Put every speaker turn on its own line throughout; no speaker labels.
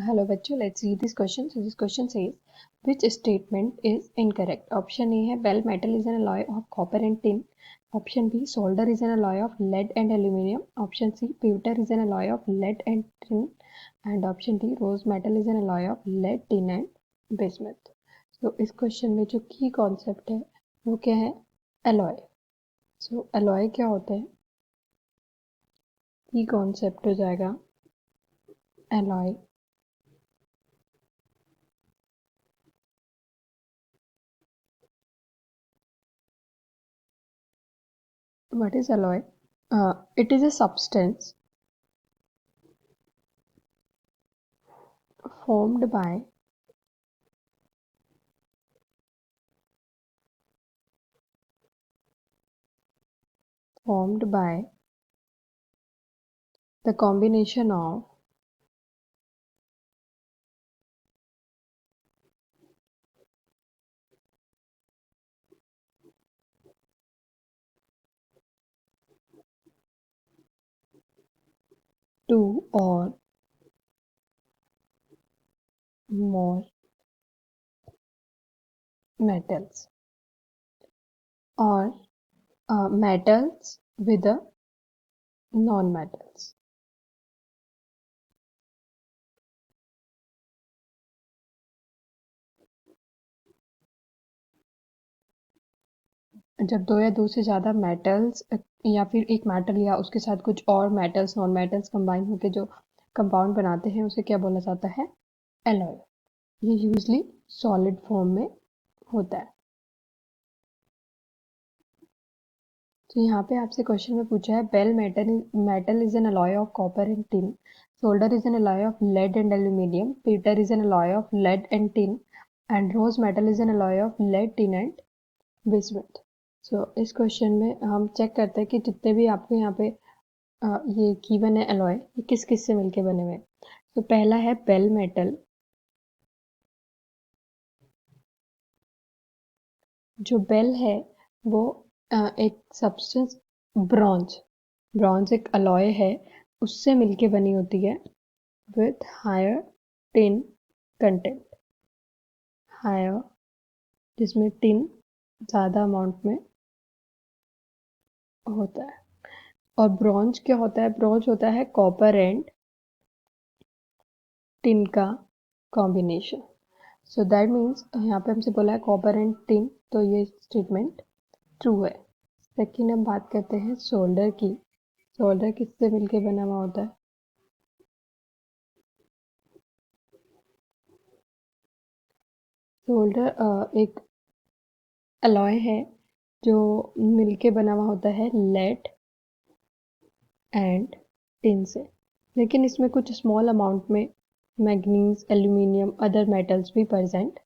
Hello बच्चों, let's read this question. So this question says, which statement is incorrect? Option A है bell metal is an alloy of copper and tin. Option B, solder is an alloy of lead and aluminium. Option C, pewter is an alloy of lead and tin. And option D, rose metal is an alloy of lead, tin and bismuth. So इस question में जो key concept है वो क्या है? Alloy. So alloy क्या होता है? Key concept हो जाएगा alloy. What is alloy? It is a substance formed by the combination of two or more metals or metals with the non-metals. जब दो या दो से ज़्यादा मेटल्स या फिर एक मेटल या उसके साथ कुछ और मेटल्स नॉन मेटल्स कंबाइन होकर जो कंपाउंड बनाते हैं उसे क्या बोला जाता है? एलॉय. ये यूजली सॉलिड फॉर्म में होता है. तो यहाँ पे आपसे क्वेश्चन में पूछा है bell metal is an alloy of copper and tin. Solder is an alloy of lead and aluminium. Pewter is an alloy of lead and tin. And rose metal is an alloy of lead, tin and bismuth. So इस question में हम check करते हैं कि जितने भी आपको यहाँ पे ये गिवन है अलॉय, ये किस किस से मिलके बने हुए हैं. तो पहला है बेल मेटल. जो बेल है वो एक सब्सटेंस ब्रॉन्ज एक अलॉय है, उससे मिलके बनी होती है with higher tin content. Higher जिसमें टिन ज़्यादा अमाउंट में होता है. और ब्रॉन्ज क्या होता है? ब्रॉन्ज होता है कॉपर एंड टिन का कॉम्बिनेशन. सो दैट मीन्स यहाँ पे हमसे बोला है कॉपर एंड टिन, तो ये स्टेटमेंट ट्रू है. सेकेंड हम बात करते हैं सोल्डर की. सोल्डर किससे मिलके बना हुआ होता है? सोल्डर एक अलॉय है जो मिलके बना हुआ होता है लेड एंड टिन से, लेकिन इसमें कुछ स्मॉल अमाउंट में मैग्नीज, एल्यूमिनियम, अदर मेटल्स भी प्रेजेंट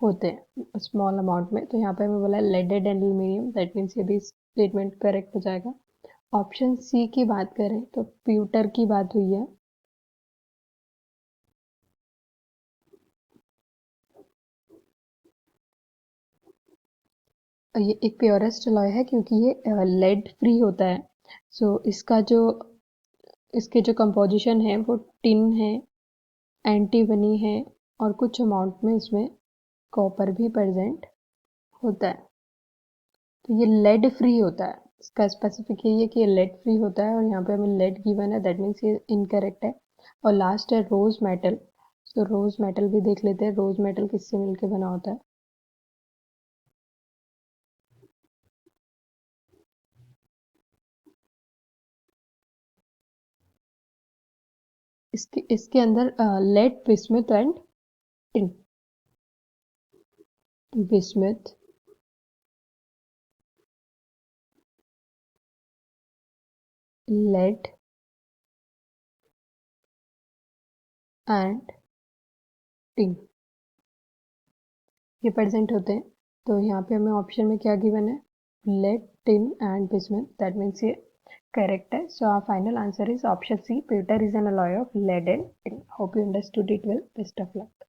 होते हैं स्मॉल अमाउंट में. तो यहाँ पे हमें बोला leaded and aluminium, that means ये भी स्टेटमेंट करेक्ट हो जाएगा. ऑप्शन सी की बात करें तो प्यूटर की बात हुई है. ये एक प्योरेस्ट अलॉय है क्योंकि ये लेड फ्री होता है. सो इसके जो कंपोजिशन है वो टिन है, एंटीमनी है और कुछ अमाउंट में इसमें कॉपर भी प्रेजेंट होता है. तो ये लेड फ्री होता है. इसका स्पेसिफिक यही है कि ये लेड फ्री होता है और यहाँ पे हमें लेड गिवन है, दैट मीन्स ये इनकरेक्ट है. और लास्ट है रोज मेटल. तो रोज मेटल भी देख लेते हैं. रोज मेटल किससे मिलके बना होता है? इसके अंदर lead, bismuth and tin. Bismuth, lead and tin ये प्रेजेंट होते हैं. तो यहाँ पे हमें ऑप्शन में क्या गिवन है? Lead, tin and bismuth, that means ये करेक्ट है. So our final answer is option C, pewter is an alloy of lead and tin. Hope you understood it well. Best of luck.